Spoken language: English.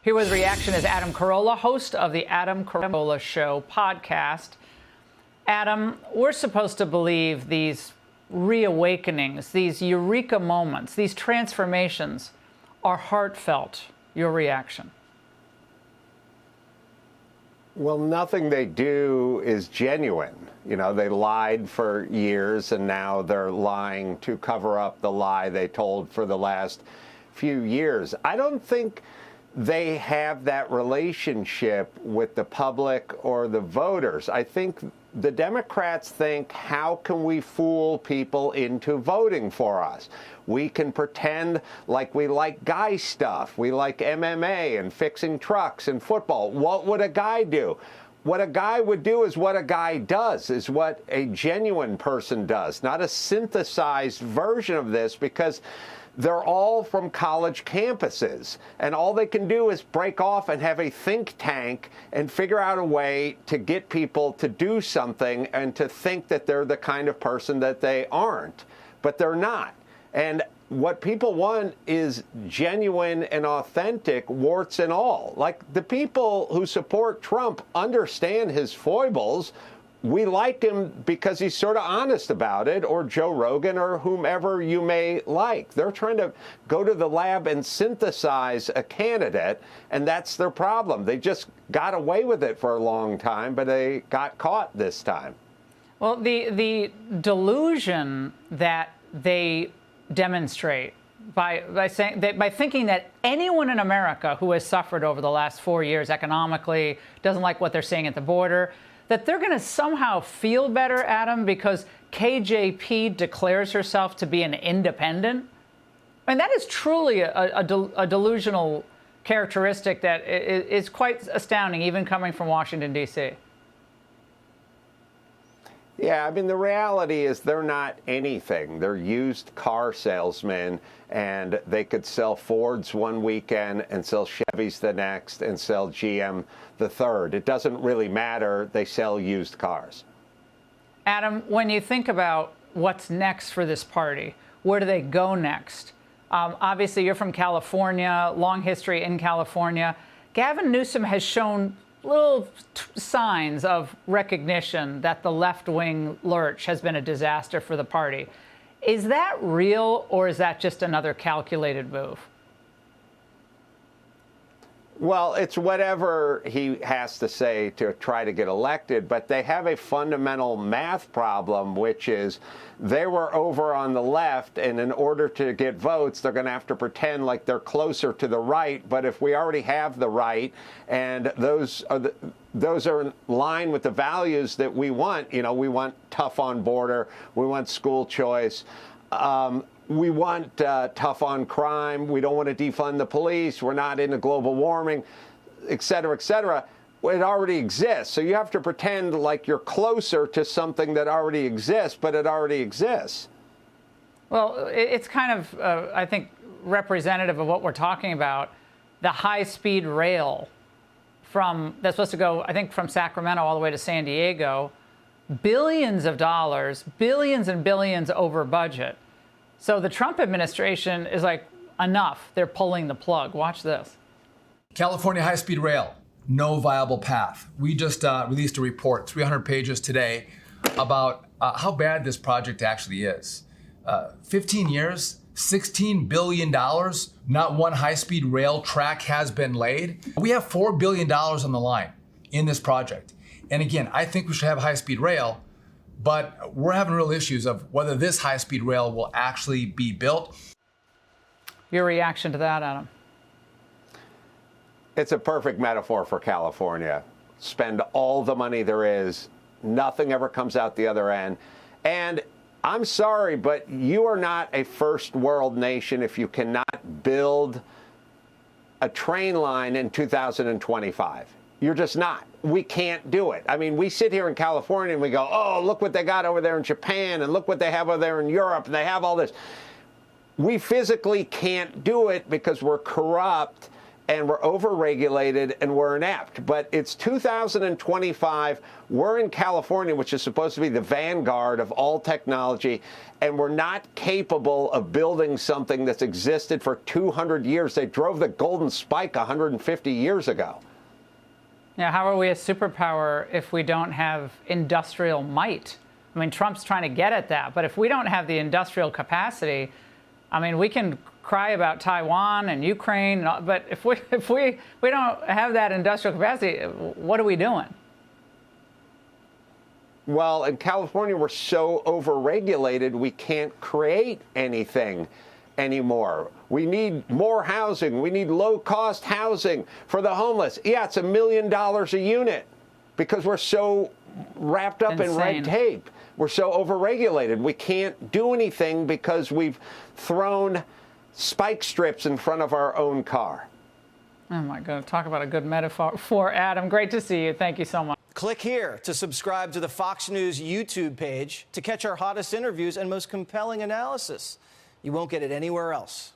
Here with reaction is Adam Carolla, host of the Adam Carolla Show podcast. Adam, we're supposed to believe these reawakenings, these eureka moments, these transformations are heartfelt. Your reaction? Well, nothing they do is genuine. You know, they lied for years, and now they're lying to cover up the lie they told for the last few years. I don't think they have that relationship with the public or the voters. I think the Democrats think, how can we fool people into voting for us? We can pretend like we like guy stuff. We like MMA and fixing trucks and football. What would a guy do? What a guy would do is what a guy does, is what a genuine person does, not a synthesized version of this, because they're all from college campuses, and all they can do is break off and have a think tank and figure out a way to get people to do something and to think that they're the kind of person that they aren't, but they're not. And what people want is genuine and authentic, warts and all. Like, the people who support Trump understand his foibles. We like him because he's sort of honest about it, or Joe Rogan, or whomever you may like. They're trying to go to the lab and synthesize a candidate, and that's their problem. They just got away with it for a long time, but they got caught this time. Well, the delusion that they demonstrate by saying that, by thinking that anyone in America who has suffered over the last 4 years economically, doesn't like what they're seeing at the border, that they're going to somehow feel better, Adam, because KJP declares herself to be an independent. I mean, that is truly a delusional characteristic that is quite astounding, even coming from Washington, D.C. Yeah, I mean, the reality is they're not anything. They're used car salesmen, and they could sell Fords one weekend and sell Chevys the next and sell GM the third. It doesn't really matter. They sell used cars. Adam, when you think about what's next for this party, where do they go next? Obviously, you're from California, long history in California. Gavin Newsom has shown little signs of recognition that the left-wing lurch has been a disaster for the party. Is that real, or is that just another calculated move? Well, it's whatever he has to say to try to get elected, but they have a fundamental math problem, which is they were over on the left, and in order to get votes, they're going to have to pretend like they're closer to the right. But if we already have the right, and those are in line with the values that we want, you know, we want tough on border, we want school choice, we want tough on crime. We don't want to defund the police. We're not into global warming, et cetera, et cetera. It already exists. So you have to pretend like you're closer to something that already exists, but it already exists. Well, it's kind of, I think, representative of what we're talking about. The high-speed rail that's supposed to go, I think, from Sacramento all the way to San Diego. Billions of dollars, billions and billions over budget. So the Trump administration is like, enough. They're pulling the plug. Watch this. California high-speed rail, no viable path. We just released a report, 300 pages today, about how bad this project actually is. 15 years, $16 billion, not one high-speed rail track has been laid. We have $4 billion on the line in this project. And again, I think we should have high-speed rail, but we're having real issues of whether this high-speed rail will actually be built. Your reaction to that, Adam? It's a perfect metaphor for California. Spend all the money there is, nothing ever comes out the other end. And I'm sorry, but you are not a first world nation if you cannot build a train line in 2025. You're just not. We can't do it. I mean, we sit here in California and we go, oh, look what they got over there in Japan, and look what they have over there in Europe, and they have all this. We physically can't do it because we're corrupt and we're overregulated and we're inept. But it's 2025. We're in California, which is supposed to be the vanguard of all technology, and we're not capable of building something that's existed for 200 years. They drove the golden spike 150 years ago. Yeah, how are we a superpower if we don't have industrial might? I mean, Trump's trying to get at that, but if we don't have the industrial capacity, I mean, we can cry about Taiwan and Ukraine, but if we don't have that industrial capacity, what are we doing? Well, in California, we're so overregulated, we can't create anything anymore. We need more housing. We need low-cost housing for the homeless. Yeah, it's $1 million a unit because we're so wrapped up in red tape. We're so overregulated. We can't do anything because we've thrown spike strips in front of our own car. Oh, my God. Talk about a good metaphor for Adam. Great to see you. Thank you so much. Click here to subscribe to the Fox News YouTube page to catch our hottest interviews and most compelling analysis. You won't get it anywhere else.